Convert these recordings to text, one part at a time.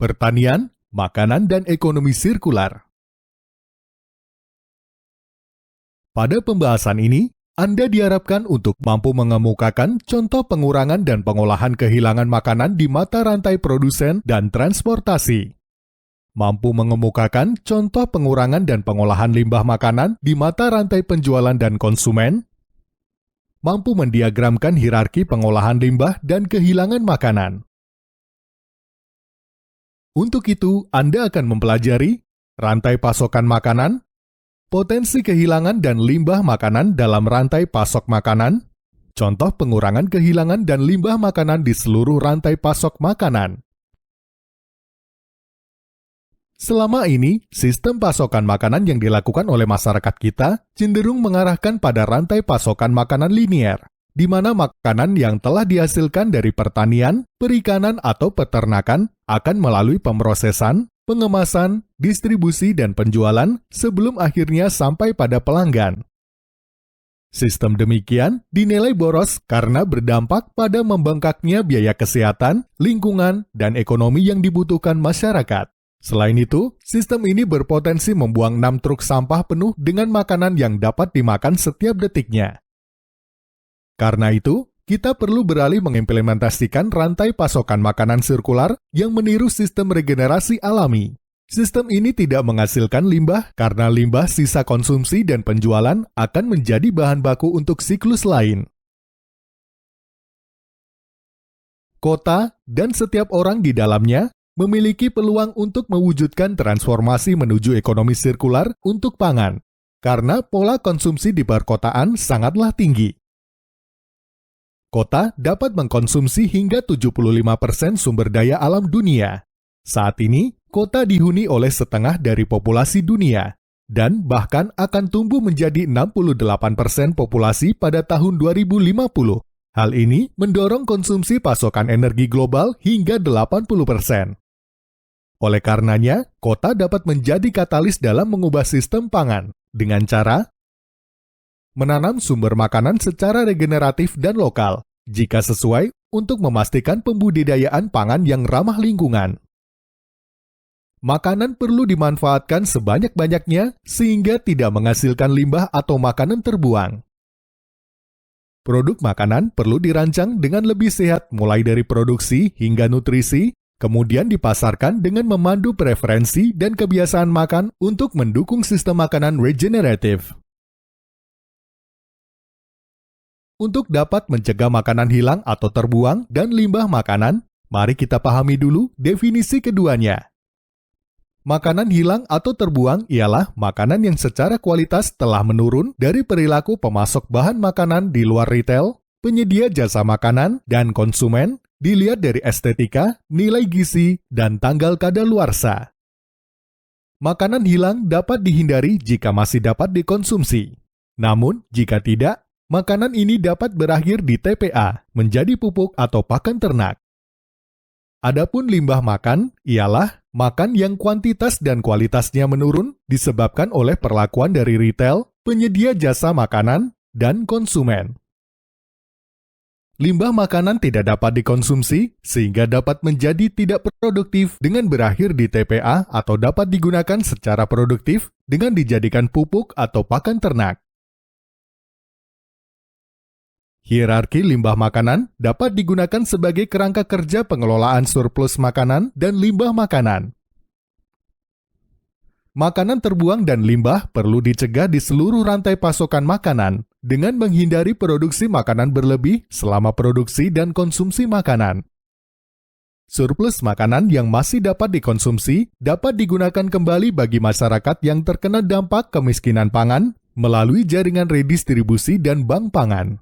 pertanian, makanan, dan ekonomi sirkular. Pada pembahasan ini, Anda diharapkan untuk mampu mengemukakan contoh pengurangan dan pengolahan kehilangan makanan di mata rantai produsen dan transportasi. Mampu mengemukakan contoh pengurangan dan pengolahan limbah makanan di mata rantai penjualan dan konsumen. Mampu mendiagramkan hierarki pengolahan limbah dan kehilangan makanan. Untuk itu, Anda akan mempelajari rantai pasokan makanan, potensi kehilangan dan limbah makanan dalam rantai pasok makanan, contoh pengurangan kehilangan dan limbah makanan di seluruh rantai pasok makanan. Selama ini, sistem pasokan makanan yang dilakukan oleh masyarakat kita cenderung mengarahkan pada rantai pasokan makanan linier, di mana makanan yang telah dihasilkan dari pertanian, perikanan, atau peternakan akan melalui pemrosesan, pengemasan, distribusi, dan penjualan sebelum akhirnya sampai pada pelanggan. Sistem demikian dinilai boros karena berdampak pada membengkaknya biaya kesehatan, lingkungan, dan ekonomi yang dibutuhkan masyarakat. Selain itu, sistem ini berpotensi membuang 6 truk sampah penuh dengan makanan yang dapat dimakan setiap detiknya. Karena itu, kita perlu beralih mengimplementasikan rantai pasokan makanan sirkular yang meniru sistem regenerasi alami. Sistem ini tidak menghasilkan limbah karena limbah sisa konsumsi dan penjualan akan menjadi bahan baku untuk siklus lain. Kota dan setiap orang di dalamnya memiliki peluang untuk mewujudkan transformasi menuju ekonomi sirkular untuk pangan, karena pola konsumsi di perkotaan sangatlah tinggi. Kota dapat mengkonsumsi hingga 75% sumber daya alam dunia. Saat ini, kota dihuni oleh setengah dari populasi dunia, dan bahkan akan tumbuh menjadi 68% populasi pada tahun 2050. Hal ini mendorong konsumsi pasokan energi global hingga 80%. Oleh karenanya, kota dapat menjadi katalis dalam mengubah sistem pangan dengan cara menanam sumber makanan secara regeneratif dan lokal, jika sesuai untuk memastikan pembudidayaan pangan yang ramah lingkungan. Makanan perlu dimanfaatkan sebanyak-banyaknya sehingga tidak menghasilkan limbah atau makanan terbuang. Produk makanan perlu dirancang dengan lebih sehat mulai dari produksi hingga nutrisi, kemudian dipasarkan dengan memandu preferensi dan kebiasaan makan untuk mendukung sistem makanan regeneratif. Untuk dapat mencegah makanan hilang atau terbuang dan limbah makanan, mari kita pahami dulu definisi keduanya. Makanan hilang atau terbuang ialah makanan yang secara kualitas telah menurun dari perilaku pemasok bahan makanan di luar retail, penyedia jasa makanan, dan konsumen, dilihat dari estetika, nilai gizi, dan tanggal kadaluarsa. Makanan hilang dapat dihindari jika masih dapat dikonsumsi. Namun, jika tidak, makanan ini dapat berakhir di TPA, menjadi pupuk atau pakan ternak. Adapun limbah makan ialah makan yang kuantitas dan kualitasnya menurun disebabkan oleh perlakuan dari retail, penyedia jasa makanan, dan konsumen. Limbah makanan tidak dapat dikonsumsi sehingga dapat menjadi tidak produktif dengan berakhir di TPA atau dapat digunakan secara produktif dengan dijadikan pupuk atau pakan ternak. Hierarki limbah makanan dapat digunakan sebagai kerangka kerja pengelolaan surplus makanan dan limbah makanan. Makanan terbuang dan limbah perlu dicegah di seluruh rantai pasokan makanan dengan menghindari produksi makanan berlebih selama produksi dan konsumsi makanan. Surplus makanan yang masih dapat dikonsumsi dapat digunakan kembali bagi masyarakat yang terkena dampak kemiskinan pangan melalui jaringan redistribusi dan bank pangan.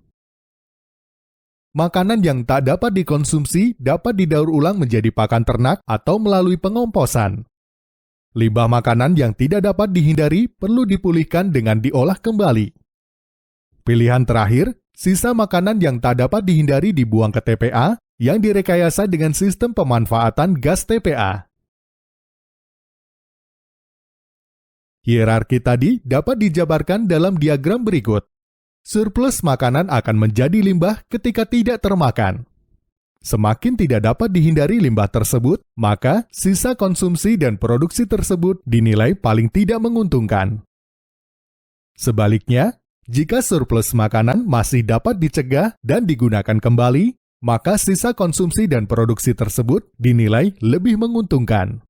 Makanan yang tak dapat dikonsumsi dapat didaur ulang menjadi pakan ternak atau melalui pengomposan. Limbah makanan yang tidak dapat dihindari perlu dipulihkan dengan diolah kembali. Pilihan terakhir, sisa makanan yang tak dapat dihindari dibuang ke TPA yang direkayasa dengan sistem pemanfaatan gas TPA. Hierarki tadi dapat dijabarkan dalam diagram berikut. Surplus makanan akan menjadi limbah ketika tidak termakan. Semakin tidak dapat dihindari limbah tersebut, maka sisa konsumsi dan produksi tersebut dinilai paling tidak menguntungkan. Sebaliknya, jika surplus makanan masih dapat dicegah dan digunakan kembali, maka sisa konsumsi dan produksi tersebut dinilai lebih menguntungkan.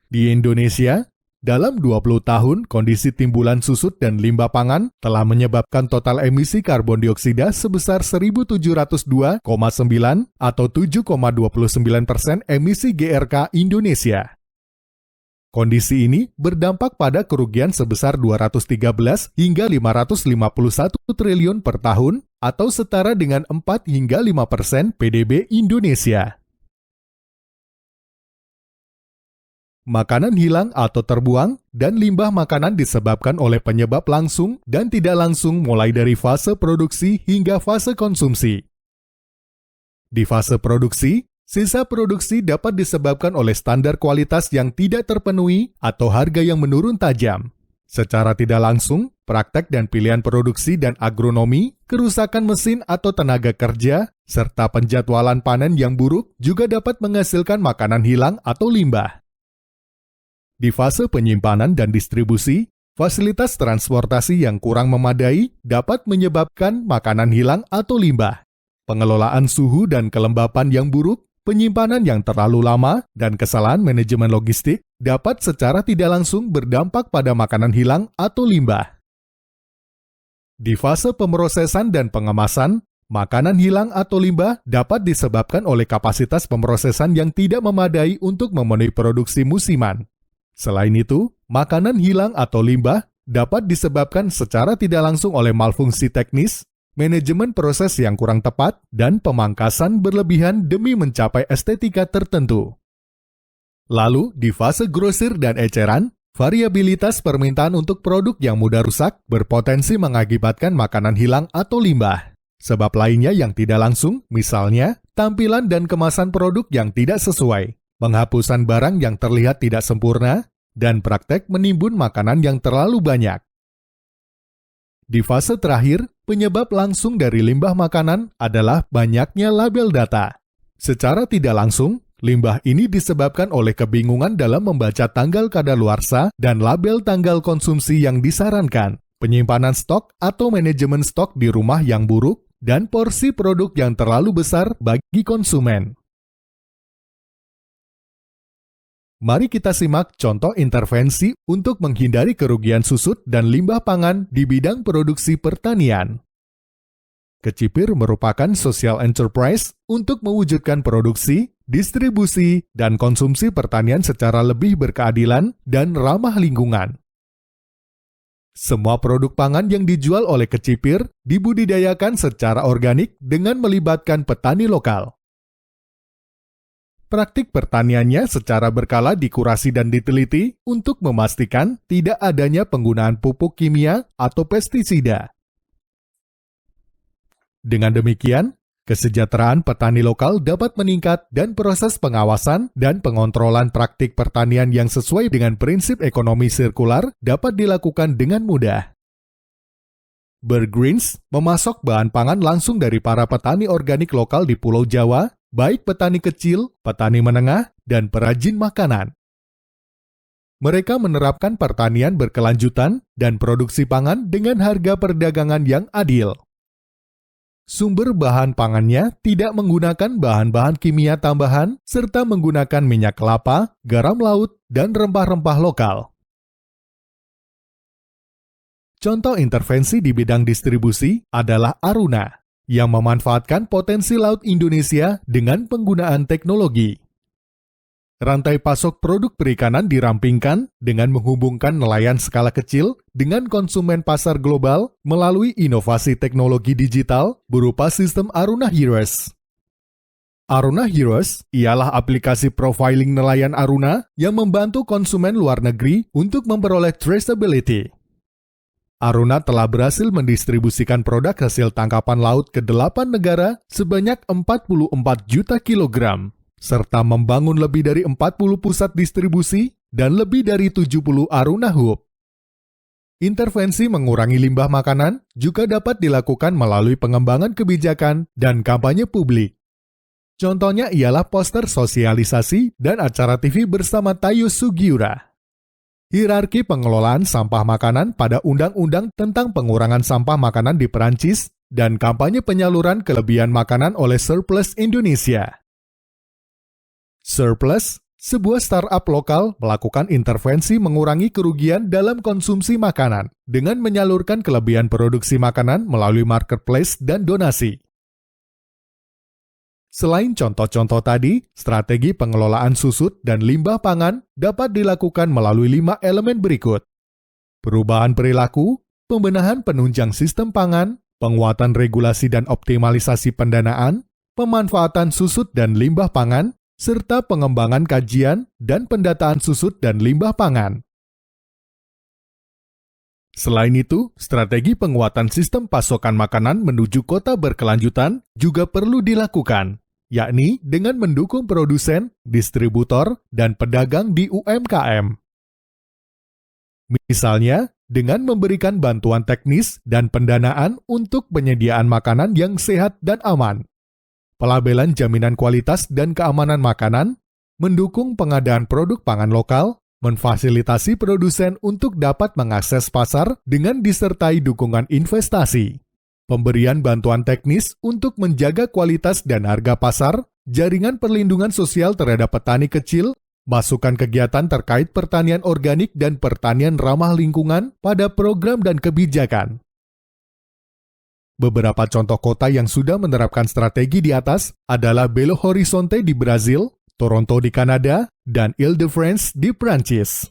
Di Indonesia, dalam 20 tahun, kondisi timbulan susut dan limbah pangan telah menyebabkan total emisi karbon dioksida sebesar 1.702,9 atau 7,29% emisi GRK Indonesia. Kondisi ini berdampak pada kerugian sebesar 213 hingga 551 triliun per tahun atau setara dengan 4 hingga 5% PDB Indonesia. Makanan hilang atau terbuang, dan limbah makanan disebabkan oleh penyebab langsung dan tidak langsung mulai dari fase produksi hingga fase konsumsi. Di fase produksi, sisa produksi dapat disebabkan oleh standar kualitas yang tidak terpenuhi atau harga yang menurun tajam. Secara tidak langsung, praktek dan pilihan produksi dan agronomi, kerusakan mesin atau tenaga kerja, serta penjadwalan panen yang buruk juga dapat menghasilkan makanan hilang atau limbah. Di fase penyimpanan dan distribusi, fasilitas transportasi yang kurang memadai dapat menyebabkan makanan hilang atau limbah. Pengelolaan suhu dan kelembapan yang buruk, penyimpanan yang terlalu lama, dan kesalahan manajemen logistik dapat secara tidak langsung berdampak pada makanan hilang atau limbah. Di fase pemrosesan dan pengemasan, makanan hilang atau limbah dapat disebabkan oleh kapasitas pemrosesan yang tidak memadai untuk memenuhi produksi musiman. Selain itu, makanan hilang atau limbah dapat disebabkan secara tidak langsung oleh malfungsi teknis, manajemen proses yang kurang tepat, dan pemangkasan berlebihan demi mencapai estetika tertentu. Lalu, di fase grosir dan eceran, variabilitas permintaan untuk produk yang mudah rusak berpotensi mengakibatkan makanan hilang atau limbah. Sebab lainnya yang tidak langsung, misalnya, tampilan dan kemasan produk yang tidak sesuai, penghapusan barang yang terlihat tidak sempurna, dan praktek menimbun makanan yang terlalu banyak. Di fase terakhir, penyebab langsung dari limbah makanan adalah banyaknya label data. Secara tidak langsung, limbah ini disebabkan oleh kebingungan dalam membaca tanggal kadaluarsa dan label tanggal konsumsi yang disarankan, penyimpanan stok atau manajemen stok di rumah yang buruk, dan porsi produk yang terlalu besar bagi konsumen. Mari kita simak contoh intervensi untuk menghindari kerugian susut dan limbah pangan di bidang produksi pertanian. Kecipir merupakan social enterprise untuk mewujudkan produksi, distribusi, dan konsumsi pertanian secara lebih berkeadilan dan ramah lingkungan. Semua produk pangan yang dijual oleh Kecipir dibudidayakan secara organik dengan melibatkan petani lokal. Praktik pertaniannya secara berkala dikurasi dan diteliti untuk memastikan tidak adanya penggunaan pupuk kimia atau pestisida. Dengan demikian, kesejahteraan petani lokal dapat meningkat dan proses pengawasan dan pengontrolan praktik pertanian yang sesuai dengan prinsip ekonomi sirkular dapat dilakukan dengan mudah. Bergreens memasok bahan pangan langsung dari para petani organik lokal di Pulau Jawa, baik petani kecil, petani menengah, dan perajin makanan. Mereka menerapkan pertanian berkelanjutan dan produksi pangan dengan harga perdagangan yang adil. Sumber bahan pangannya tidak menggunakan bahan-bahan kimia tambahan serta menggunakan minyak kelapa, garam laut, dan rempah-rempah lokal. Contoh intervensi di bidang distribusi adalah Aruna, yang memanfaatkan potensi laut Indonesia dengan penggunaan teknologi. Rantai pasok produk perikanan dirampingkan dengan menghubungkan nelayan skala kecil dengan konsumen pasar global melalui inovasi teknologi digital berupa sistem Aruna Heroes. Aruna Heroes ialah aplikasi profiling nelayan Aruna yang membantu konsumen luar negeri untuk memperoleh traceability. Aruna telah berhasil mendistribusikan produk hasil tangkapan laut ke 8 negara sebanyak 44 juta kilogram, serta membangun lebih dari 40 pusat distribusi dan lebih dari 70 Aruna Hub. Intervensi mengurangi limbah makanan juga dapat dilakukan melalui pengembangan kebijakan dan kampanye publik. Contohnya ialah poster sosialisasi dan acara TV bersama Tayo Sugiura. Hierarki pengelolaan sampah makanan pada Undang-Undang tentang Pengurangan Sampah Makanan di Perancis dan kampanye penyaluran kelebihan makanan oleh Surplus Indonesia. Surplus, sebuah startup lokal melakukan intervensi mengurangi kerugian dalam konsumsi makanan dengan menyalurkan kelebihan produksi makanan melalui marketplace dan donasi. Selain contoh-contoh tadi, strategi pengelolaan susut dan limbah pangan dapat dilakukan melalui 5 elemen berikut. Perubahan perilaku, pembenahan penunjang sistem pangan, penguatan regulasi dan optimalisasi pendanaan, pemanfaatan susut dan limbah pangan, serta pengembangan kajian dan pendataan susut dan limbah pangan. Selain itu, strategi penguatan sistem pasokan makanan menuju kota berkelanjutan juga perlu dilakukan, yakni dengan mendukung produsen, distributor, dan pedagang di UMKM. Misalnya, dengan memberikan bantuan teknis dan pendanaan untuk penyediaan makanan yang sehat dan aman, pelabelan jaminan kualitas dan keamanan makanan, mendukung pengadaan produk pangan lokal, memfasilitasi produsen untuk dapat mengakses pasar dengan disertai dukungan investasi, pemberian bantuan teknis untuk menjaga kualitas dan harga pasar, jaringan perlindungan sosial terhadap petani kecil, masukan kegiatan terkait pertanian organik dan pertanian ramah lingkungan pada program dan kebijakan. Beberapa contoh kota yang sudah menerapkan strategi di atas adalah Belo Horizonte di Brasil, Toronto di Kanada, dan Ile-de-France di Prancis.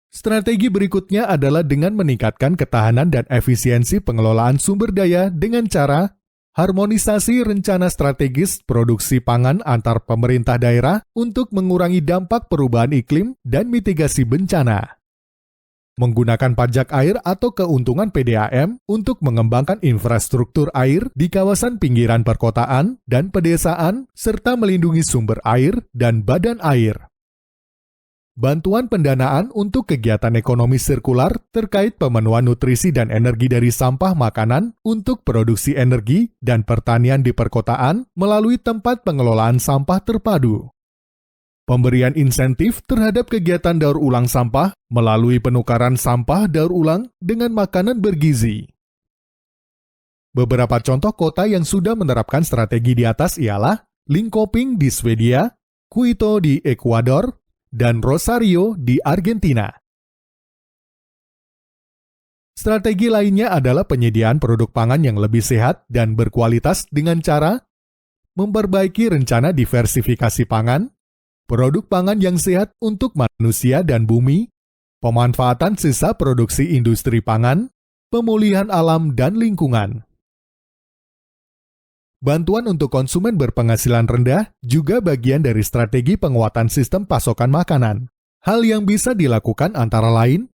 Strategi berikutnya adalah dengan meningkatkan ketahanan dan efisiensi pengelolaan sumber daya dengan cara harmonisasi rencana strategis produksi pangan antar pemerintah daerah untuk mengurangi dampak perubahan iklim dan mitigasi bencana. Menggunakan pajak air atau keuntungan PDAM untuk mengembangkan infrastruktur air di kawasan pinggiran perkotaan dan pedesaan, serta melindungi sumber air dan badan air. Bantuan pendanaan untuk kegiatan ekonomi sirkular terkait pemenuhan nutrisi dan energi dari sampah makanan untuk produksi energi dan pertanian di perkotaan melalui tempat pengelolaan sampah terpadu. Pemberian insentif terhadap kegiatan daur ulang sampah melalui penukaran sampah daur ulang dengan makanan bergizi. Beberapa contoh kota yang sudah menerapkan strategi di atas ialah Linköping di Swedia, Quito di Ekuador, dan Rosario di Argentina. Strategi lainnya adalah penyediaan produk pangan yang lebih sehat dan berkualitas dengan cara memperbaiki rencana diversifikasi pangan, produk pangan yang sehat untuk manusia dan bumi, pemanfaatan sisa produksi industri pangan, pemulihan alam dan lingkungan. Bantuan untuk konsumen berpenghasilan rendah juga bagian dari strategi penguatan sistem pasokan makanan. Hal yang bisa dilakukan antara lain,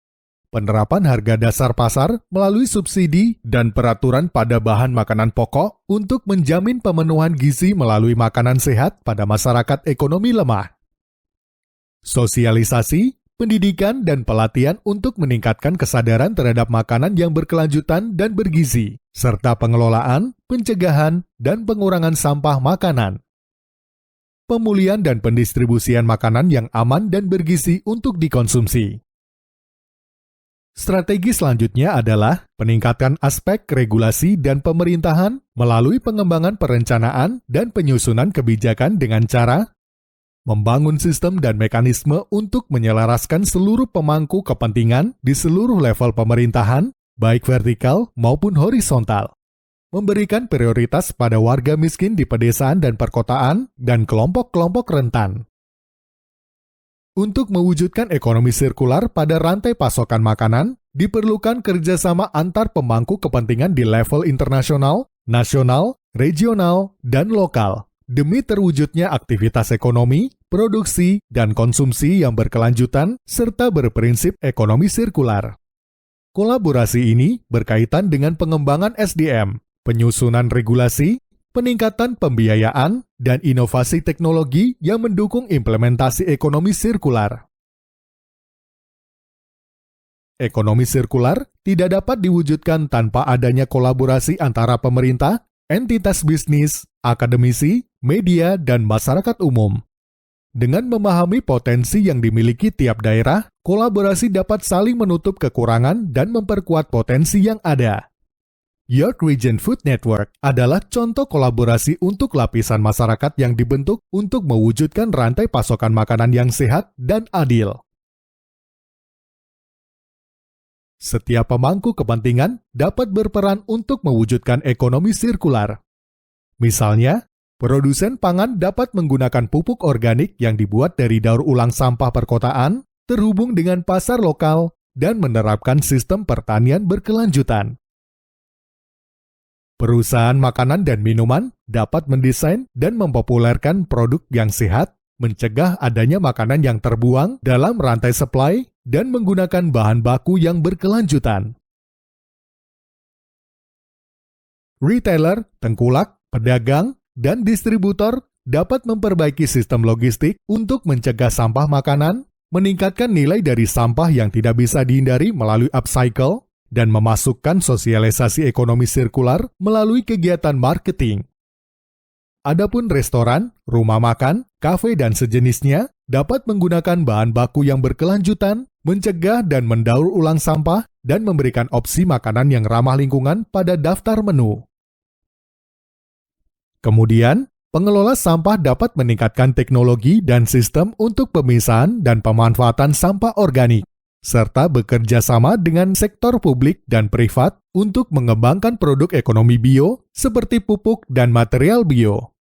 penerapan harga dasar pasar melalui subsidi dan peraturan pada bahan makanan pokok untuk menjamin pemenuhan gizi melalui makanan sehat pada masyarakat ekonomi lemah. Sosialisasi, pendidikan, dan pelatihan untuk meningkatkan kesadaran terhadap makanan yang berkelanjutan dan bergizi, serta pengelolaan, pencegahan, dan pengurangan sampah makanan. Pemulihan dan pendistribusian makanan yang aman dan bergizi untuk dikonsumsi. Strategi selanjutnya adalah peningkatan aspek regulasi dan pemerintahan melalui pengembangan perencanaan dan penyusunan kebijakan dengan cara membangun sistem dan mekanisme untuk menyelaraskan seluruh pemangku kepentingan di seluruh level pemerintahan, baik vertikal maupun horizontal. Memberikan prioritas pada warga miskin di pedesaan dan perkotaan dan kelompok-kelompok rentan. Untuk mewujudkan ekonomi sirkular pada rantai pasokan makanan, diperlukan kerjasama antar pemangku kepentingan di level internasional, nasional, regional, dan lokal, demi terwujudnya aktivitas ekonomi, produksi, dan konsumsi yang berkelanjutan serta berprinsip ekonomi sirkular. Kolaborasi ini berkaitan dengan pengembangan SDM, penyusunan regulasi, peningkatan pembiayaan, dan inovasi teknologi yang mendukung implementasi ekonomi sirkular. Ekonomi sirkular tidak dapat diwujudkan tanpa adanya kolaborasi antara pemerintah, entitas bisnis, akademisi, media, dan masyarakat umum. Dengan memahami potensi yang dimiliki tiap daerah, kolaborasi dapat saling menutup kekurangan dan memperkuat potensi yang ada. York Region Food Network adalah contoh kolaborasi untuk lapisan masyarakat yang dibentuk untuk mewujudkan rantai pasokan makanan yang sehat dan adil. Setiap pemangku kepentingan dapat berperan untuk mewujudkan ekonomi sirkular. Misalnya, produsen pangan dapat menggunakan pupuk organik yang dibuat dari daur ulang sampah perkotaan, terhubung dengan pasar lokal, dan menerapkan sistem pertanian berkelanjutan. Perusahaan makanan dan minuman dapat mendesain dan mempopulerkan produk yang sehat, mencegah adanya makanan yang terbuang dalam rantai supply, dan menggunakan bahan baku yang berkelanjutan. Retailer, tengkulak, pedagang, dan distributor dapat memperbaiki sistem logistik untuk mencegah sampah makanan, meningkatkan nilai dari sampah yang tidak bisa dihindari melalui upcycle, dan memasukkan sosialisasi ekonomi sirkular melalui kegiatan marketing. Adapun restoran, rumah makan, kafe, dan sejenisnya dapat menggunakan bahan baku yang berkelanjutan, mencegah dan mendaur ulang sampah, dan memberikan opsi makanan yang ramah lingkungan pada daftar menu. Kemudian, pengelola sampah dapat meningkatkan teknologi dan sistem untuk pemisahan dan pemanfaatan sampah organik, serta bekerja sama dengan sektor publik dan privat untuk mengembangkan produk ekonomi bio seperti pupuk dan material bio.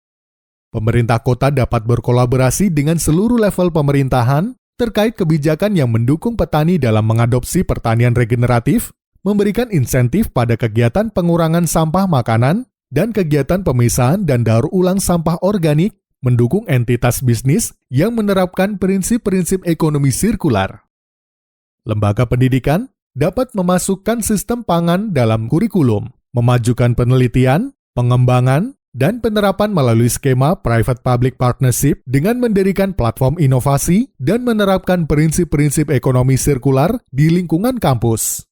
Pemerintah kota dapat berkolaborasi dengan seluruh level pemerintahan terkait kebijakan yang mendukung petani dalam mengadopsi pertanian regeneratif, memberikan insentif pada kegiatan pengurangan sampah makanan, dan kegiatan pemisahan dan daur ulang sampah organik, mendukung entitas bisnis yang menerapkan prinsip-prinsip ekonomi sirkular. Lembaga pendidikan dapat memasukkan sistem pangan dalam kurikulum, memajukan penelitian, pengembangan, dan penerapan melalui skema private-public partnership dengan mendirikan platform inovasi dan menerapkan prinsip-prinsip ekonomi sirkular di lingkungan kampus.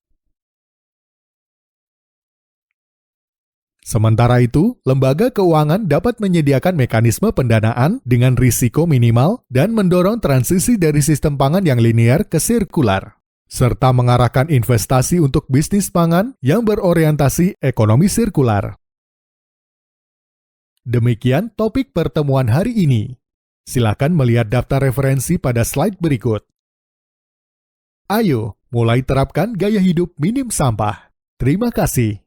Sementara itu, lembaga keuangan dapat menyediakan mekanisme pendanaan dengan risiko minimal dan mendorong transisi dari sistem pangan yang linear ke sirkular, serta mengarahkan investasi untuk bisnis pangan yang berorientasi ekonomi sirkular. Demikian topik pertemuan hari ini. Silakan melihat daftar referensi pada slide berikut. Ayo, mulai terapkan gaya hidup minim sampah. Terima kasih.